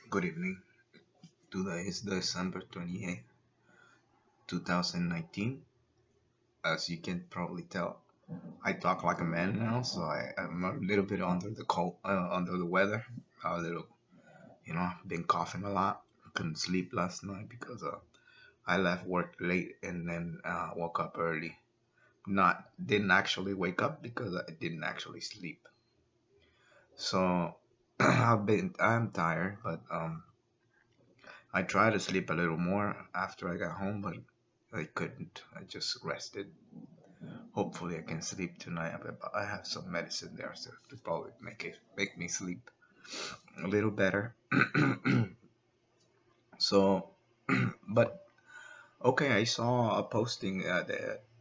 Good evening. Today is December 28th, 2019. As you can probably tell, I talk like a man now, so I'm a little bit under the weather. A little, been coughing a lot. Couldn't sleep last night because I left work late and then woke up early. Didn't actually wake up because I didn't actually sleep. So I'm tired, but I tried to sleep a little more after I got home, but I couldn't. I just rested. Hopefully, I can sleep tonight. But I have some medicine there, so to probably make me sleep a little better. So, but okay, I saw a posting that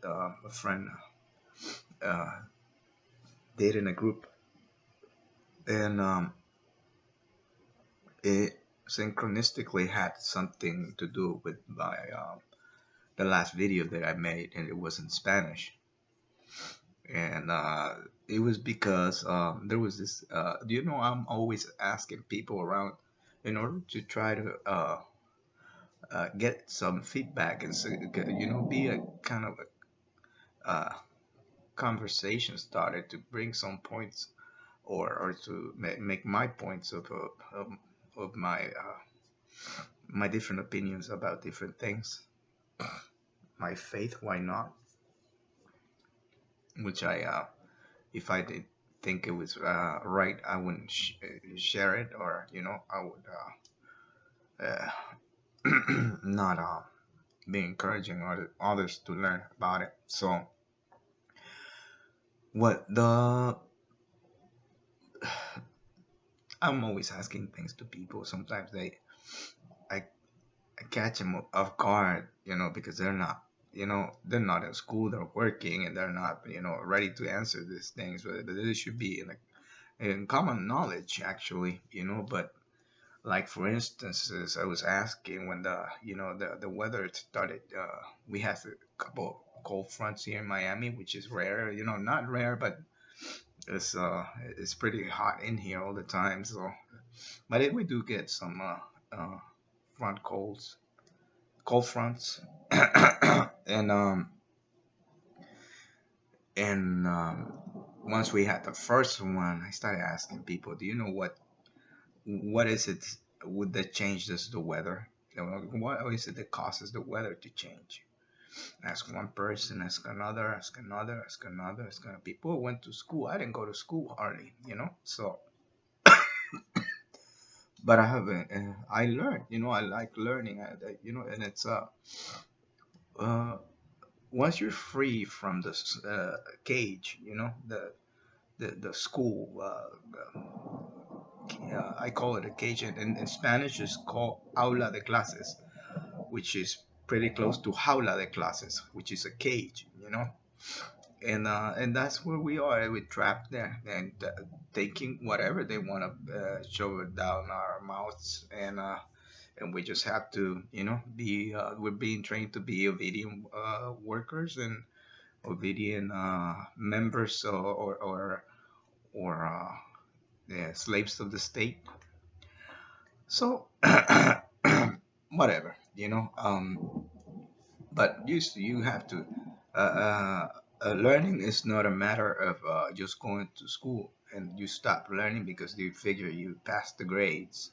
a friend uh, did in a group, and it synchronistically had something to do with my the last video that I made, and it was in Spanish. And it was because there was this. I'm always asking people around in order to try to get some feedback and so, be a kind of a conversation started to bring some points or to make my points of my different opinions about different things. My faith, why not? Which if I did think it was right, I wouldn't share it, or I would not be encouraging others to learn about it. So what the I'm always asking things to people. Sometimes I, I catch them off guard, because they're not in school, they're working, and they're not, ready to answer these things. But this should be in common knowledge, actually, But like for instance, as I was asking when the weather started, we had a couple cold fronts here in Miami, which is rare, not rare, but it's pretty hot in here all the time. So, but we do get some front cold fronts, and once we had the first one, I started asking people, do you know what is it would that change this the weather? What is it that causes the weather to change? Ask one person, ask another, ask another, ask another, ask another. People went to school. I didn't go to school hardly, So, but I haven't. I learned, I like learning, and it's uh, once you're free from this cage, the school. I call it a cage, and in Spanish it's called aula de clases, which is pretty close to jaula de clases, which is a cage, and that's where we are. We're trapped there and taking whatever they want to shove it down our mouths, and we just have to, be we're being trained to be obedient workers and obedient members or yeah, slaves of the state. So whatever, but you have to learning is not a matter of just going to school and you stop learning because you figure you passed the grades.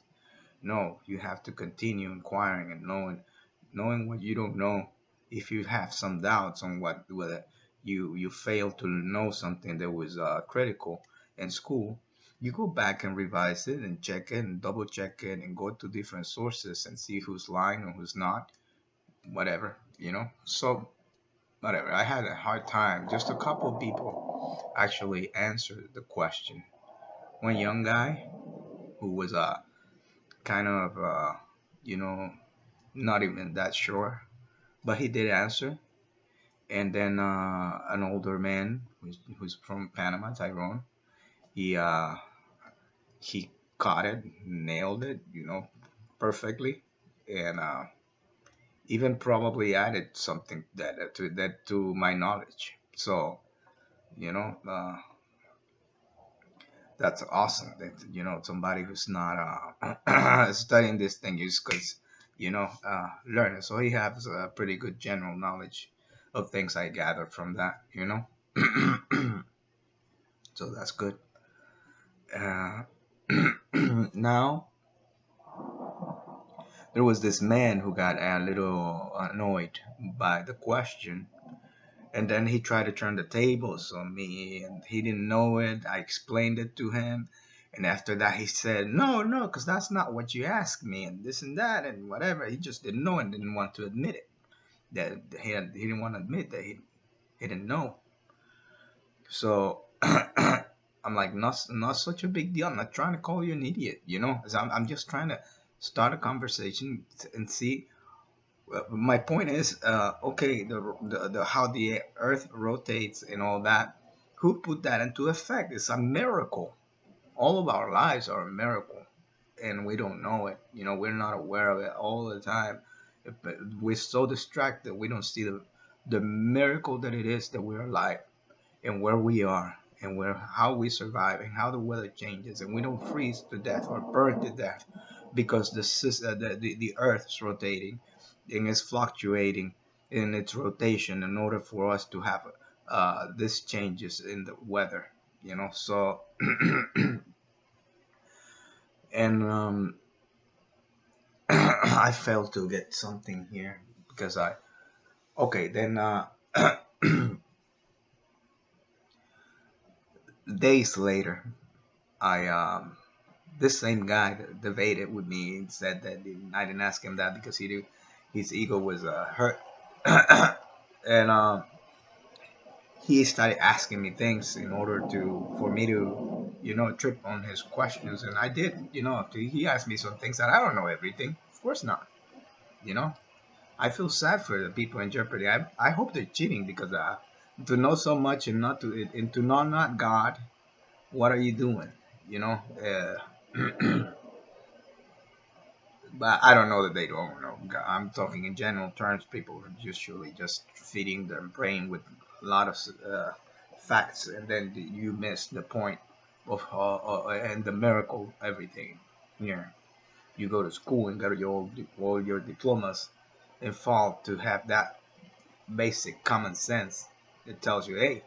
No, you have to continue inquiring and knowing what you don't know. If you have some doubts on whether you failed to know something that was critical in school, you go back and revise it and check it and double check it and go to different sources and see who's lying or who's not, whatever, So whatever. I had a hard time. Just a couple of people actually answered the question. One young guy who was kind of you know not even that sure, but he did answer. And then an older man who's from Panama, Tyrone. He he caught it, nailed it, perfectly, and even probably added something to my knowledge. So you know, That's awesome. That somebody who's not studying this thing is because learning. So he has a pretty good general knowledge of things I gather from that. So that's good. Uh, now there was this man who got a little annoyed by the question. And then he tried to turn the tables on me, and he didn't know it. I explained it to him. And after that, he said, no, no, because that's not what you asked me, and this and that, and whatever. He just didn't know and didn't want to admit it. That he didn't want to admit that he didn't know. So I'm like, not such a big deal. I'm not trying to call you an idiot, 'cause I'm just trying to start a conversation and see. My point is, okay, the how the Earth rotates and all that. Who put that into effect? It's a miracle. All of our lives are a miracle, and we don't know it. We're not aware of it all the time. But we're so distracted we don't see the miracle that it is that we're alive and where we are and where how we survive and how the weather changes and we don't freeze to death or burn to death because the earth is rotating and it's fluctuating in its rotation in order for us to have this changes in the weather, so and I failed to get something here because I okay then days later I this same guy that debated with me and said that I didn't ask him that because his ego was hurt, and he started asking me things in order to for me to trip on his questions, and I did. He asked me some things that I don't know everything. Of course not. You know, I feel sad for the people in jeopardy. I hope they're cheating because to know so much and not to and to know not God, what are you doing? You know. But I don't know that they don't know. I'm talking in general terms. People are usually just feeding their brain with a lot of facts, and then you miss the point of and the miracle of everything. Here, you go to school and get all your diplomas, and fall to have that basic common sense. It tells you, hey,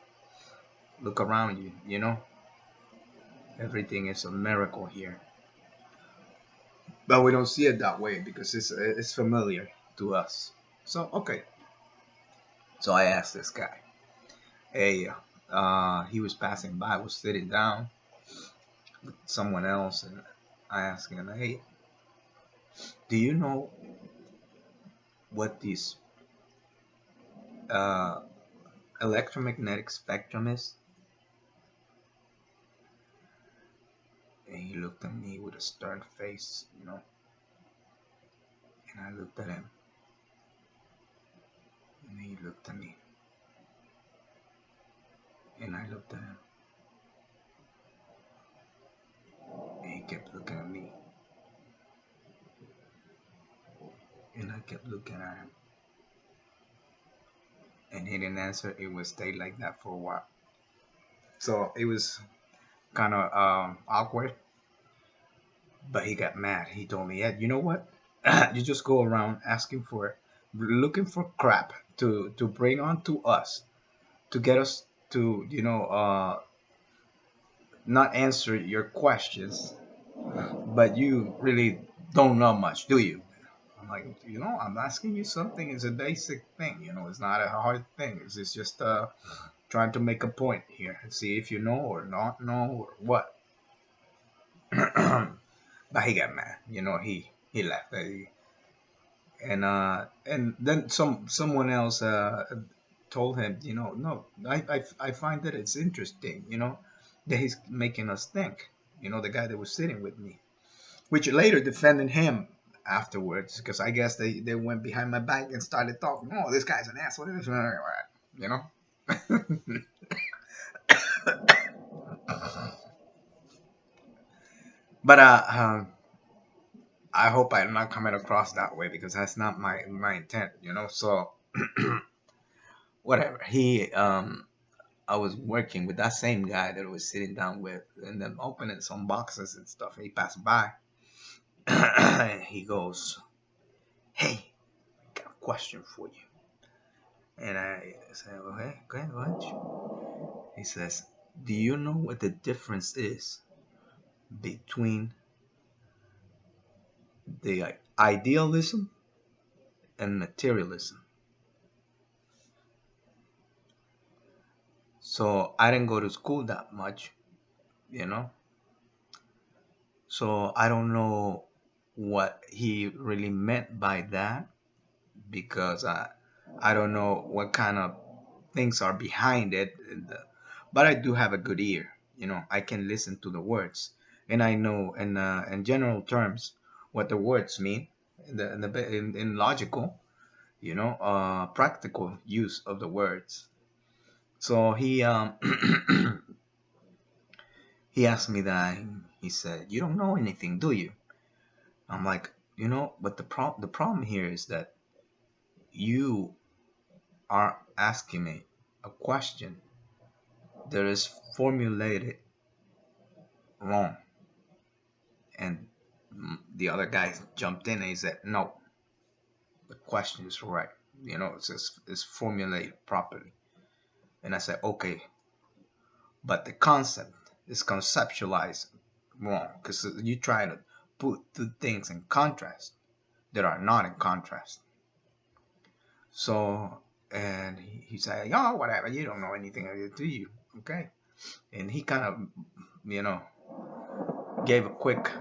look around you. Everything is a miracle here. But we don't see it that way because it's familiar to us. So okay. So I asked this guy, hey, he was passing by, was sitting down with someone else, and I asked him, hey, do you know what this uh, electromagnetic spectrum is? And he looked at me with a stern face, and I looked at him, and he looked at me, and I looked at him, and he kept looking at me, and I kept looking at him, and he didn't answer. It would stay like that for a while. So it was kind of awkward, but he got mad. He told me, "Ed, you know what? You just go around looking for crap to bring on to us, to get us to, not answer your questions, but you really don't know much, do you?" I'm like, I'm asking you something. It's a basic thing. It's not a hard thing. It's just trying to make a point here and see if you know or not know or what. But he got mad. He left. And then someone else told him, no, I find that it's interesting, that he's making us think. The guy that was sitting with me, which later defended him afterwards, because I guess they went behind my back and started talking. Oh, this guy's an asshole. You know. But I hope I'm not coming across that way because that's not my intent. So whatever. I was working with that same guy that I was sitting down with, and then opening some boxes and stuff. He passed by. He goes, "Hey, got a question for you." And I said, "Okay, go ahead." He says, "Do you know what the difference is between the idealism and materialism?" So I didn't go to school that much, you know. So I don't know what he really meant by that, because I don't know what kind of things are behind it. But I do have a good ear. I can listen to the words, and I know in general terms what the words mean in logical, practical use of the words. So he asked me that. He said, "You don't know anything, do you?" I'm like, but the problem here is that you are asking me a question that is formulated wrong. And the other guy jumped in and he said, "No, the question is right. It's formulated properly." And I said, "Okay, but the concept is conceptualized wrong, because you try to put two things in contrast that are not in contrast." So, and he said, "Oh, whatever, you don't know anything, do you?" Okay. And he kind of, you know, gave a quick,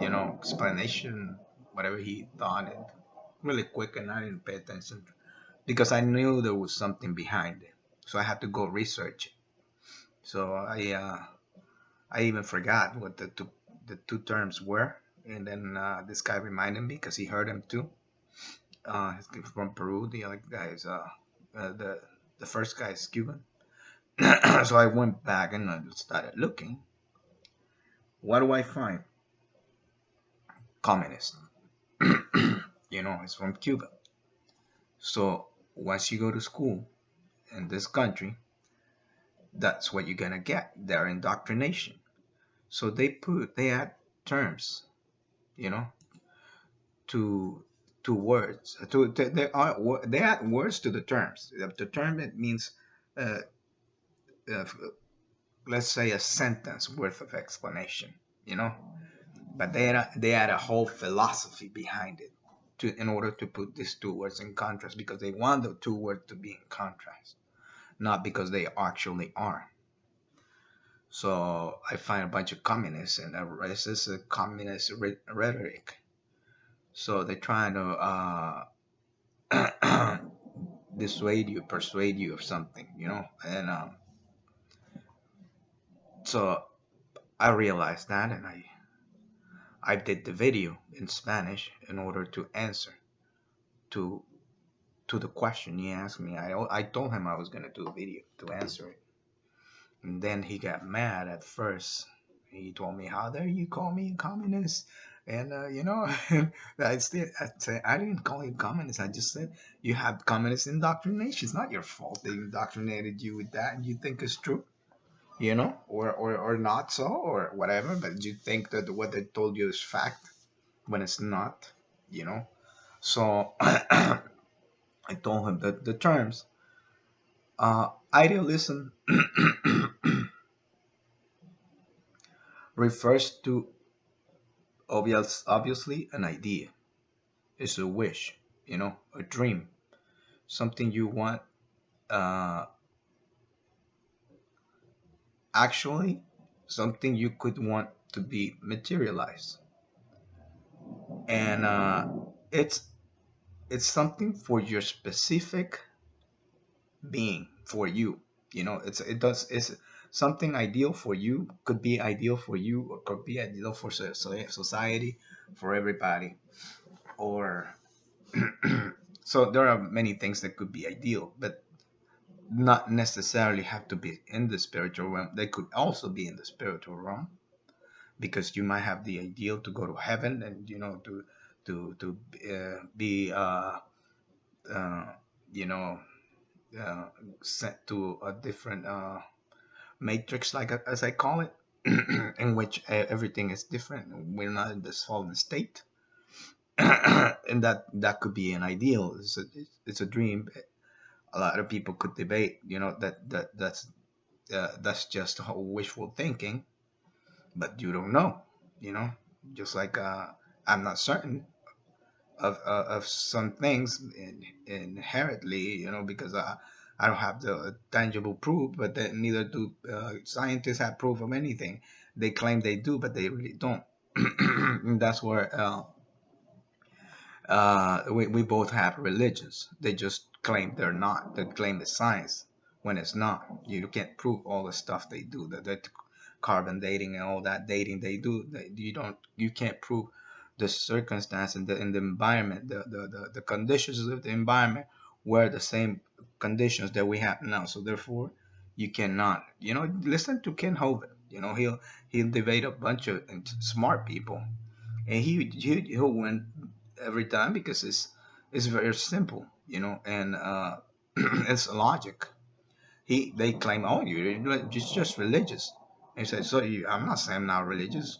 explanation, whatever he thought, and really quick, and I didn't pay attention because I knew there was something behind it. So I had to go research it. So I even forgot what the two terms were, and then this guy reminded me because he heard him too. He's from Peru. The other guy is the first guy is Cuban. So I went back and I started looking. What do I find? Communist. It's from Cuba. So once you go to school in this country, that's what you're gonna get. Their indoctrination. So they add terms, you know, to words. They add words to the terms. The term, it means, uh, uh, let's say, a sentence worth of explanation, you know. But they add a whole philosophy behind it in order to put these two words in contrast, because they want the two words to be in contrast, not because they actually are. So I find a bunch of communists, and this is a communist rhetoric. So they're trying to dissuade you, persuade you of something, And so I realized that, and I did the video in Spanish in order to answer to the question he asked me. I told him I was gonna do a video to answer it, and then he got mad at first. He told me, "How dare you call me a communist?" And I didn't call you communist. I just said you have communist indoctrination. It's not your fault they indoctrinated you with that, and you think it's true, or not so, or whatever. But you think that what they told you is fact when it's not, you know. So I told him that the terms, idealism refers to, obviously, an idea. It's a wish, a dream, something you want. Uh, Actually, something you could want to be materialized, and it's it's something for your specific being, for you. It's something ideal for you. Could be ideal for you, or could be ideal for society, for everybody, or so there are many things that could be ideal, but not necessarily have to be in the spiritual realm. They could also be in the spiritual realm, because you might have the ideal to go to heaven, and to be uh, you know uh, sent to a different matrix, like as I call it, in which everything is different. We're not in this fallen state, and that could be an ideal. It's a dream. A lot of people could debate, that's just wishful thinking, but you don't know, you know. Just like I'm not certain of some things inherently, because I don't have the tangible proof, but then neither do scientists have proof of anything. They claim they do, but they really don't. And that's where we both have religions. They just claim they're not. They claim it's science when it's not. You can't prove all the stuff they do. The carbon dating and all that dating they do. You can't prove the circumstance and the environment, the conditions of the environment were the same conditions that we have now. So therefore, you cannot. Listen to Ken Hovind. He'll debate a bunch of smart people, and he'll win every time because it's very simple, and it's logic. They claim, oh, you're just religious. And he said, so I'm not saying I'm not religious,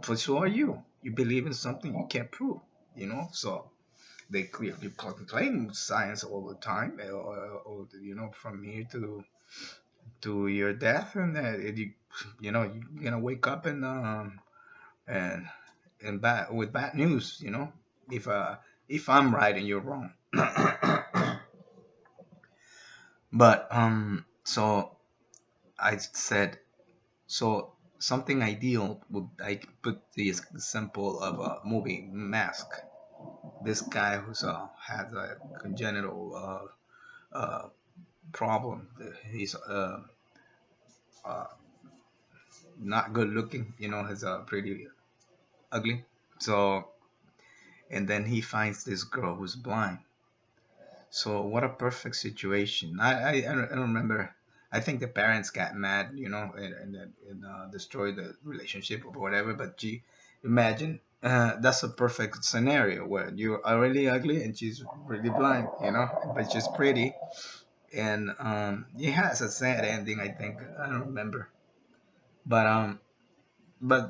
but so are you. You believe in something you can't prove, So they clearly claim science all the time, from here to your death, and you're gonna wake up and bad with bad news, if I'm right and you're wrong. But so I said, so something ideal would, I put the example of a movie Mask. This guy who's has a congenital problem. He's uh, not good looking, he's pretty ugly. So, and then he finds this girl who's blind. So what a perfect situation. I don't remember. I think the parents got mad, and destroyed the relationship or whatever. But gee, imagine that's a perfect scenario where you are really ugly and she's really blind, but she's pretty. And it has a sad ending, I think. I don't remember. But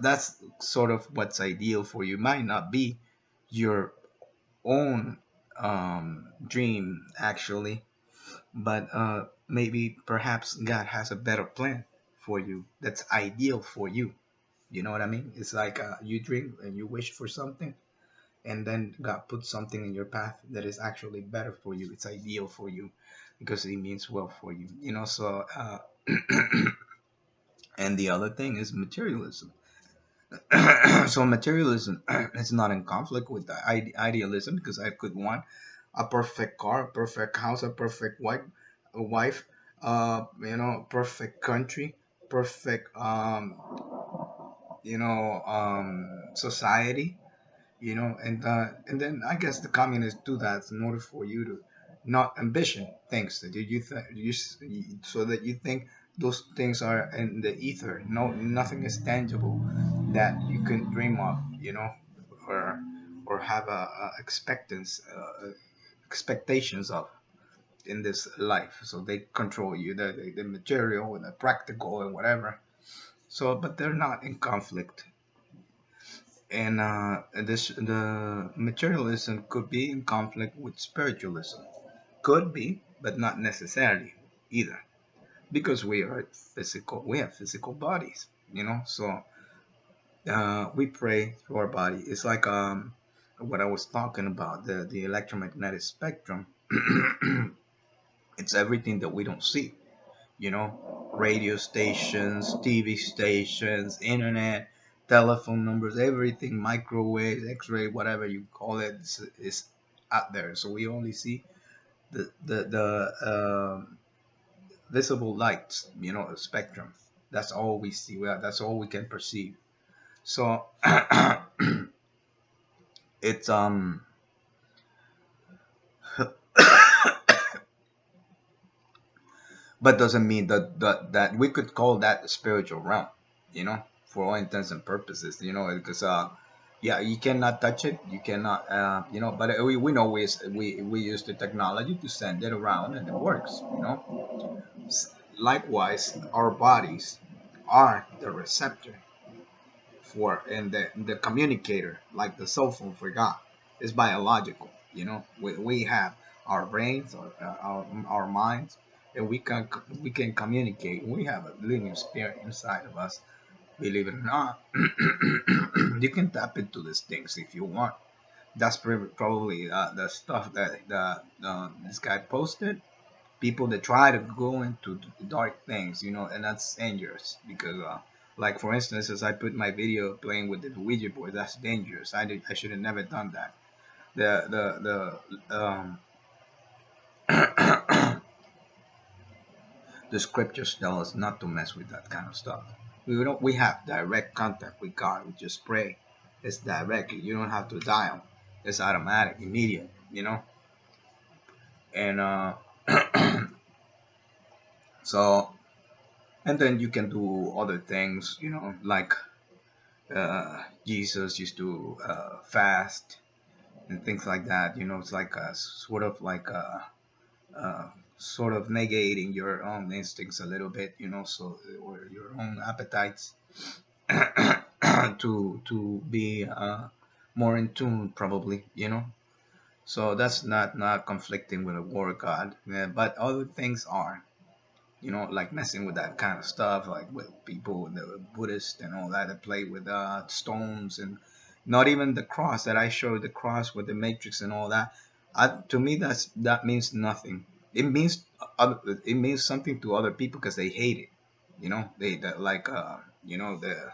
that's sort of what's ideal for you. Might not be your own dream actually, but maybe perhaps God has a better plan for you that's ideal for you. You know what I mean? It's like you dream and you wish for something, and then God puts something in your path that is actually better for you. It's ideal for you because it means well for you. So and the other thing is materialism. So materialism is not in conflict with the idealism, because I could want a perfect car, a perfect house, a perfect wife, perfect country, perfect society, and then I guess the communists do that in order for you to not ambition things that so that you think those things are in the ether. No, nothing is tangible that you can dream of, or have a expectations of in this life. So they control you, the material and the practical and whatever. So, but they're not in conflict. And the materialism could be in conflict with spiritualism. Could be, but not necessarily either, because we have physical bodies, So we pray to our body. It's like what I was talking about, the electromagnetic spectrum. It's everything that we don't see, radio stations, TV stations, internet, telephone numbers, everything, microwaves, X-ray, whatever you call it, is out there. So we only see the visible lights, spectrum. That's all we see. That's all we can perceive. So it's but doesn't mean that we could call that the spiritual realm, for all intents and purposes, because Yeah, you cannot touch it. You cannot, but we know we use the technology to send it around and it works, Likewise, our bodies are the receptor for and the communicator, like the cell phone for God, is biological. We have our brains, our minds, and we can communicate. We have a living spirit inside of us. Believe it or not, you can tap into these things if you want. That's probably the stuff that this guy posted. People that try to go into dark things, and that's dangerous because, like for instance, as I put my video playing with the Ouija board, that's dangerous. I should have never done that. The scriptures tell us not to mess with that kind of stuff. We have direct contact with God. We just pray. It's directly. You don't have to dial. It's automatic, immediate. And so, and then you can do other things. Like Jesus used to fast and things like that. It's like a sort of like uh, sort of negating your own instincts a little bit. So or your own appetites to be more in tune, probably. So that's not conflicting with a war god, yeah, but other things are. Like messing with that kind of stuff, like with people, the Buddhists and all that play with stones and not even the cross that I showed, the cross with the matrix and all that. To me, that means nothing. It means it means something to other people because they hate it. Like the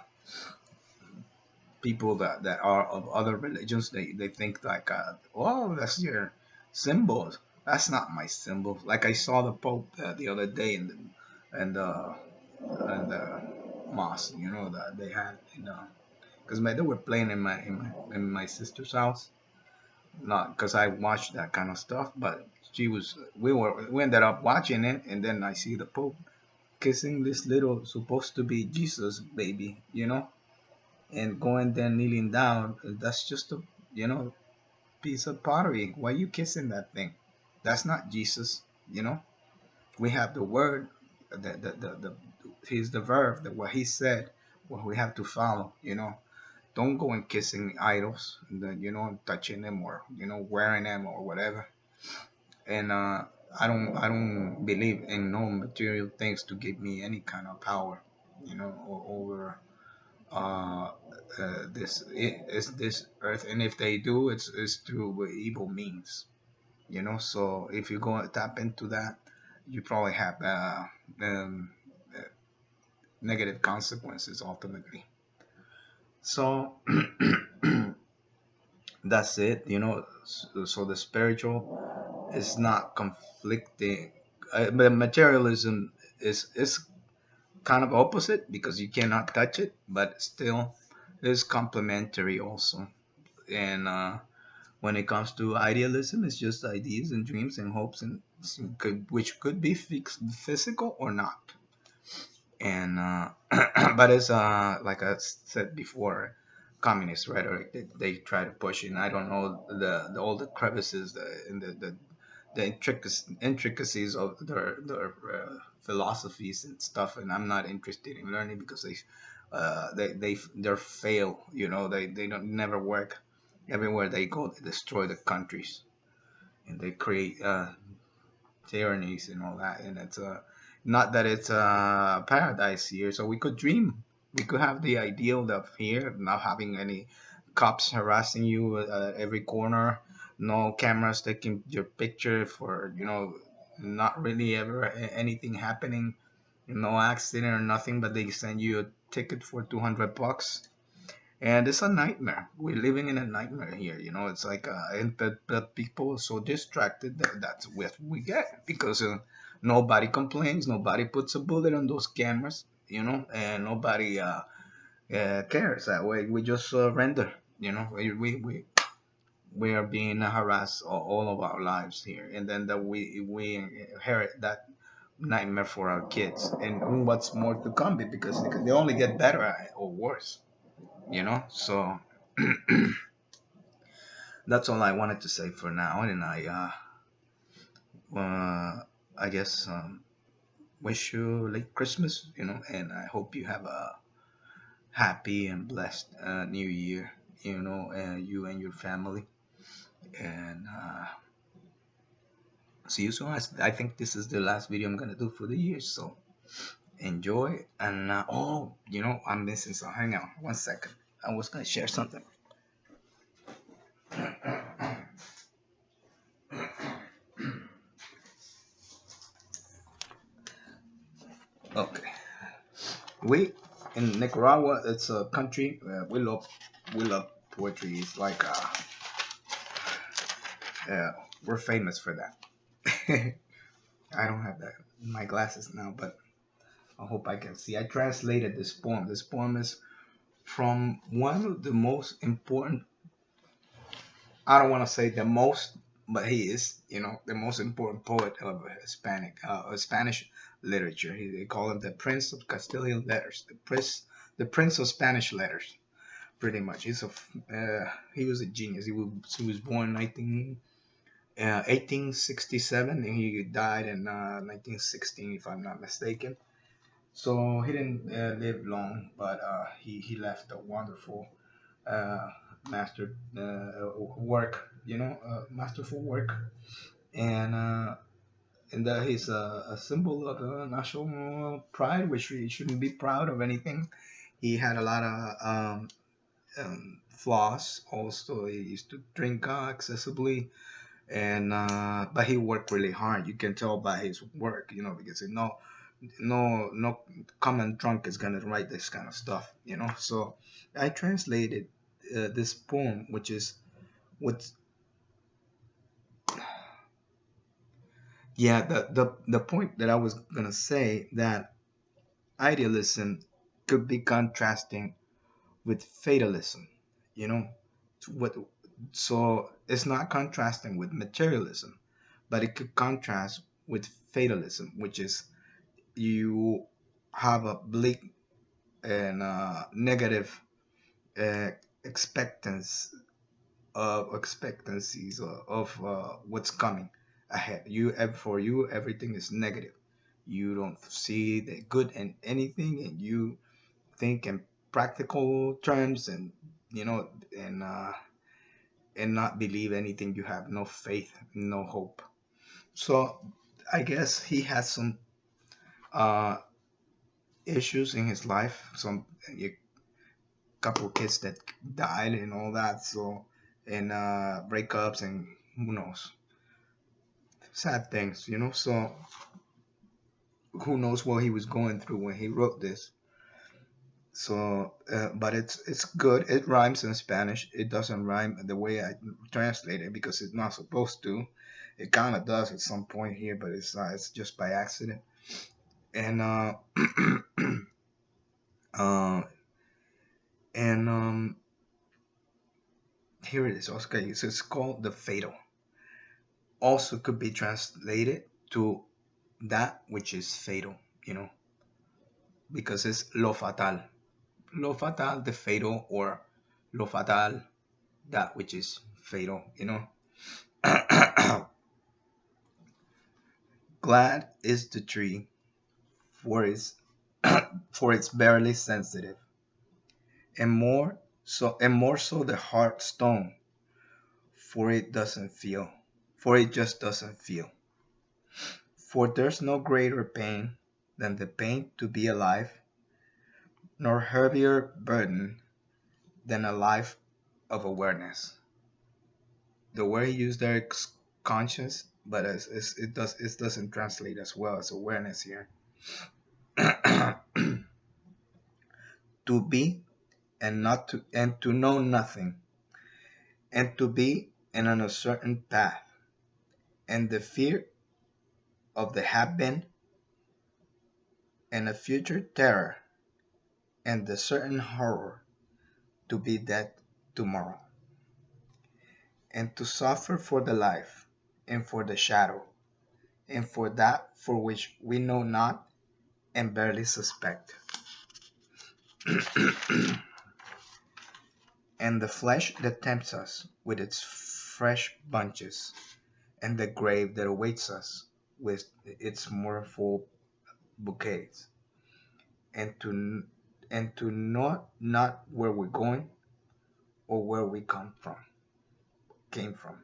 people that are of other religions, they think like, oh, that's your symbols. That's not my symbol. Like I saw the Pope the other day and the and the mosque, that they had, because they were playing in my sister's house. Not because I watched that kind of stuff, but we ended up watching it, and then I see the Pope kissing this little supposed to be Jesus baby, and going there kneeling down. That's just a you know piece of pottery. Why are you kissing that thing? That's not Jesus. We have the word, the he's the verb, that what he said, what we have to follow. Don't go and kissing idols, and touching them or wearing them or whatever. And I don't believe in no material things to give me any kind of power, over uh, this earth. And if they do, it's through evil means. So if you go and tap into that, you probably have um, uh, negative consequences ultimately. So that's it. So the spiritual is not conflicting. But materialism is kind of opposite because you cannot touch it, but still is complementary also. And when it comes to idealism, it's just ideas and dreams and hopes, and which could be physical or not. And but it's like I said before, communist rhetoric that they try to push in. I don't know all the crevices, the intricacies of their philosophies and stuff, and I'm not interested in learning because they're fail. They don't never work. Everywhere they go, they destroy the countries and they create tyrannies and all that. And it's not that it's a paradise here, so we could dream. We could have the ideal of here, not having any cops harassing you at every corner, no cameras taking your picture for not really ever anything happening, no accident or nothing, but they send you a ticket for $200. And it's a nightmare. We're living in a nightmare here. It's like, and the people are so distracted that that's what we get because nobody complains, nobody puts a bullet on those cameras, and nobody cares that way. We just render, we are being harassed all of our lives here, and then that we inherit that nightmare for our kids, and what's more to come because they only get better at it or worse. So That's all I wanted to say for now, and I guess wish you late Christmas, and I hope you have a happy and blessed New Year, you and your family, and see you soon. I think this is the last video I'm gonna do for the year, so enjoy. And oh, I'm missing some. Hang on, 1 second. I was gonna share something. Okay, we in Nicaragua, it's a country. We love poetry. It's like we're famous for that. I don't have that in my glasses now, but I hope I can see. I translated this poem. This poem is from one of the most important. I don't want to say the most, but he is, the most important poet of Spanish literature. They call him the Prince of Castilian letters, the Prince of Spanish letters. Pretty much, he was a genius. He was born 1867, and he died in 1916, if I'm not mistaken. So he didn't live long, but he left a wonderful uh, master work, masterful work, and that he's a symbol of national pride, which we shouldn't be proud of anything. He had a lot of flaws. Also, he used to drink excessively, and but he worked really hard. You can tell by his work, because no common drunk is gonna write this kind of stuff, So I translated this poem, which is what's yeah the point that I was gonna say, that idealism could be contrasting with fatalism, you know. What so it's not contrasting with materialism, but it could contrast with fatalism, which is you have a bleak and negative uh, expectance expectancies of what's coming ahead. For you, everything is negative. You don't see the good in anything, and you think in practical terms, and you know, and not believe anything. You have no faith, no hope. So I guess he has some uh, issues in his life, some a couple of kids that died and all that. So and breakups and who knows, sad things, So who knows what he was going through when he wrote this. So, but it's good. It rhymes in Spanish. It doesn't rhyme the way I translate it because it's not supposed to. It kind of does at some point here, but it's not. It's just by accident. And uh, and here it is. Okay, so it's called the fatal. Also could be translated to that which is fatal. Because it's lo fatal. Lo fatal, the fatal, or lo fatal, that which is fatal. Glad is the tree, for its for it's barely sensitive, and more so the heart stone, for it just doesn't feel. For there's no greater pain than the pain to be alive, nor heavier burden than a life of awareness. The word used there is conscious, but it doesn't translate as well as awareness here. To be and to know nothing, and to be in an uncertain path, and the fear of the have been, and a future terror, and the certain horror to be dead tomorrow, and to suffer for the life, and for the shadow, and for that for which we know not and barely suspect. and the flesh that tempts us with its fresh bunches, and the grave that awaits us with its mournful bouquets, and to not where we're going or where we came from.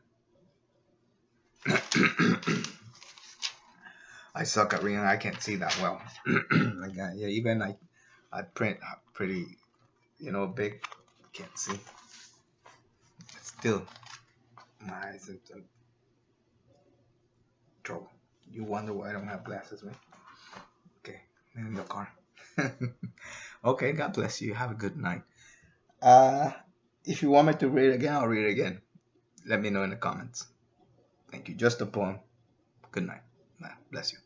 I suck at reading. I can't see that well. Yeah, even I print pretty, big. Can't see. Still, my eyes are in trouble. You wonder why I don't have glasses, man. Okay, in the car. Okay, God bless you. Have a good night. Uh, if you want me to read it again, I'll read it again. Let me know in the comments. Thank you. Just a poem. Good night. Bless you.